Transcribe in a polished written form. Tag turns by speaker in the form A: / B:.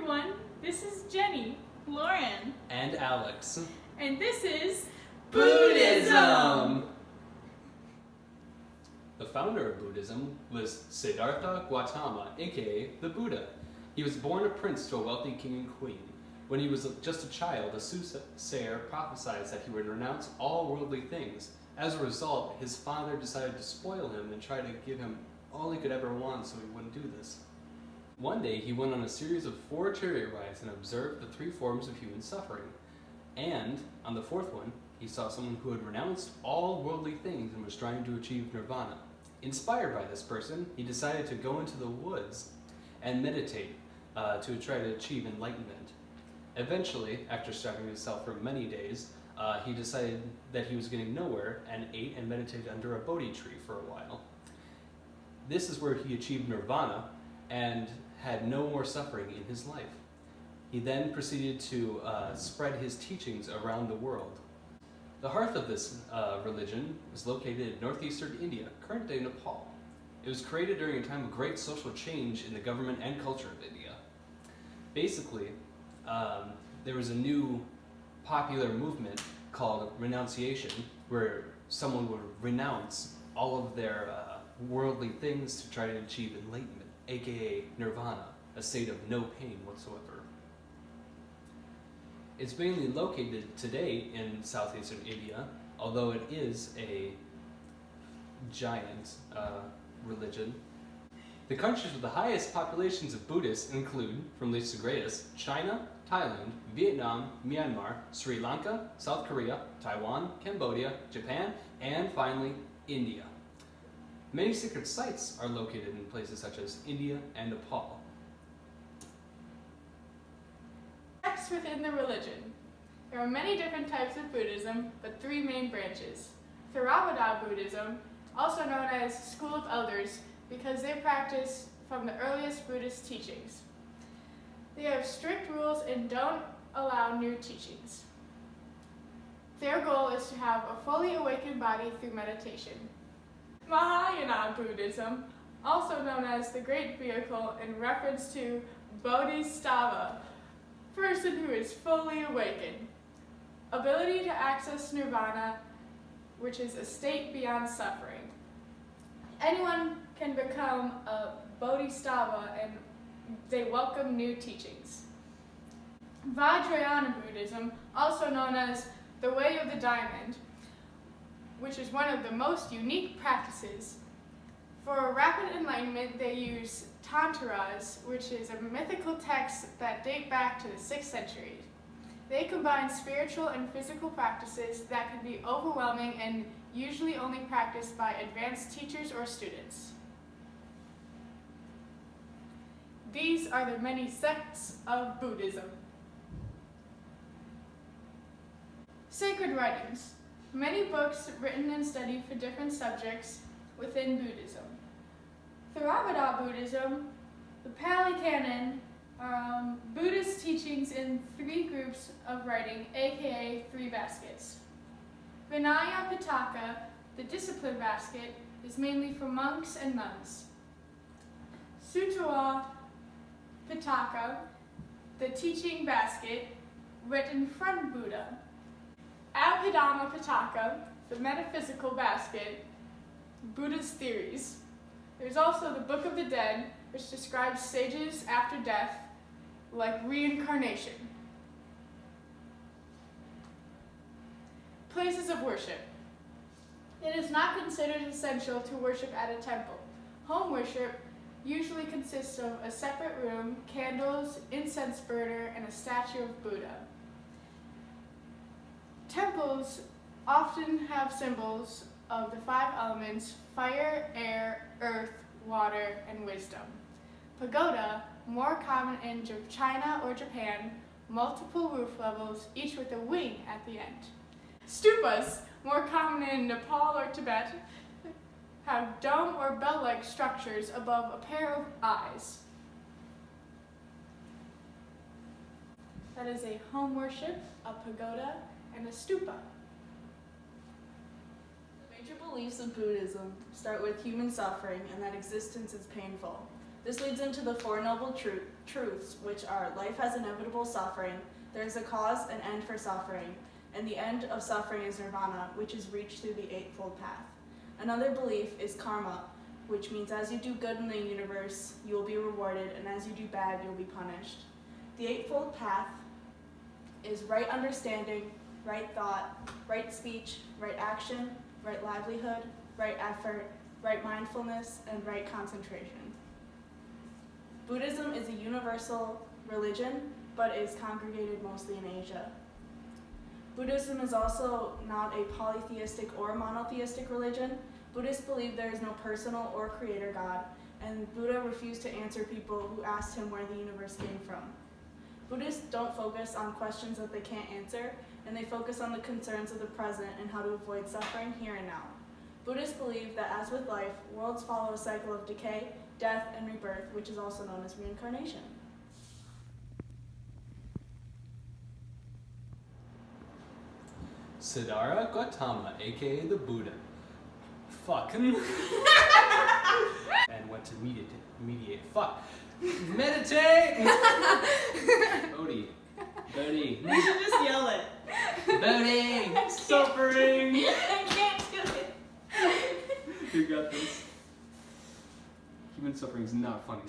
A: everyone, this is Jenny, Lauren,
B: and Alex.
A: and this is
B: Buddhism! The founder of Buddhism was Siddhartha Gautama, aka the Buddha. He was born a prince to a wealthy king and queen. When he was just a child, a soothsayer prophesied that he would renounce all worldly things. As a result, his father decided to spoil him and try to give him all he could ever want so he wouldn't do this. One day, he went on a series of 4 chariot rides and observed the 3 forms of human suffering. And, on the 4th one, he saw someone who had renounced all worldly things and was trying to achieve nirvana. Inspired by this person, he decided to go into the woods and meditate to try to achieve enlightenment. Eventually, after starving himself for many days, he decided that he was getting nowhere and ate and meditated under a Bodhi tree for a while. This is where he achieved nirvana and had no more suffering in his life. He then proceeded to spread his teachings around the world. The heart of this religion is located in northeastern India, current-day Nepal. It was created during a time of great social change in the government and culture of India. Basically, there was a new popular movement called renunciation, where someone would renounce all of their worldly things to try to achieve enlightenment, aka nirvana, a state of no pain whatsoever. It's mainly located today in southeastern India, although it is a giant religion. The countries with the highest populations of Buddhists include, from least to greatest, China, Thailand, Vietnam, Myanmar, Sri Lanka, South Korea, Taiwan, Cambodia, Japan, and finally, India. Many sacred sites are located in places such as India and Nepal.
A: Sects within the religion. There are many different types of Buddhism, but 3 main branches. Theravada Buddhism, also known as School of Elders, because they practice from the earliest Buddhist teachings. They have strict rules and don't allow new teachings. Their goal is to have a fully awakened body through meditation. Mahayana Buddhism, also known as the Great Vehicle in reference to Bodhisattva, person who is fully awakened. Ability to access nirvana, which is a state beyond suffering. Anyone can become a Bodhisattva and they welcome new teachings. Vajrayana Buddhism, also known as the Way of the Diamond, which is one of the most unique practices. For rapid enlightenment, they use tantras, which is a mythical text that date back to the 6th century. They combine spiritual and physical practices that can be overwhelming and usually only practiced by advanced teachers or students. These are the many sects of Buddhism. Sacred writings. Many books written and studied for different subjects within Buddhism. Theravada Buddhism, the Pali Canon, Buddhist teachings in 3 groups of writing, aka 3 baskets. Vinaya Pitaka, the discipline basket, is mainly for monks and nuns. Sutta Pitaka, the teaching basket, written from Buddha. Abhidhamma Pitaka, the metaphysical basket, Buddha's theories. There's also the Book of the Dead, which describes stages after death, like reincarnation. Places of worship. It is not considered essential to worship at a temple. Home worship usually consists of a separate room, candles, incense burner, and a statue of Buddha. Temples often have symbols of the 5 elements: fire, air, earth, water, and wisdom. Pagoda, more common in China or Japan, multiple roof levels, each with a wing at the end. Stupas, more common in Nepal or Tibet, have dome or bell-like structures above a pair of eyes. That is a home worship, a pagoda, and a stupa.
C: The major beliefs of Buddhism start with human suffering and that existence is painful. This leads into the Four Noble Truths, which are life has inevitable suffering, there is a cause and end for suffering, and the end of suffering is nirvana, which is reached through the Eightfold Path. Another belief is karma, which means as you do good in the universe, you will be rewarded, and as you do bad, you will be punished. The Eightfold Path is right understanding, right thought, right speech, right action, right livelihood, right effort, right mindfulness, and right concentration. Buddhism is a universal religion, but is congregated mostly in Asia. Buddhism is also not a polytheistic or monotheistic religion. Buddhists believe there is no personal or creator God, and Buddha refused to answer people who asked him where the universe came from. Buddhists don't focus on questions that they can't answer, and they focus on the concerns of the present and how to avoid suffering here and now. Buddhists believe that as with life, worlds follow a cycle of decay, death, and rebirth, which is also known as reincarnation.
B: Siddhartha Gautama, aka the Buddha, and went to meditate. Meditate! Bodhi.
C: You should just yell it.
B: Bodhi! Suffering!
C: I can't do it.
B: You got this. Human suffering is not funny.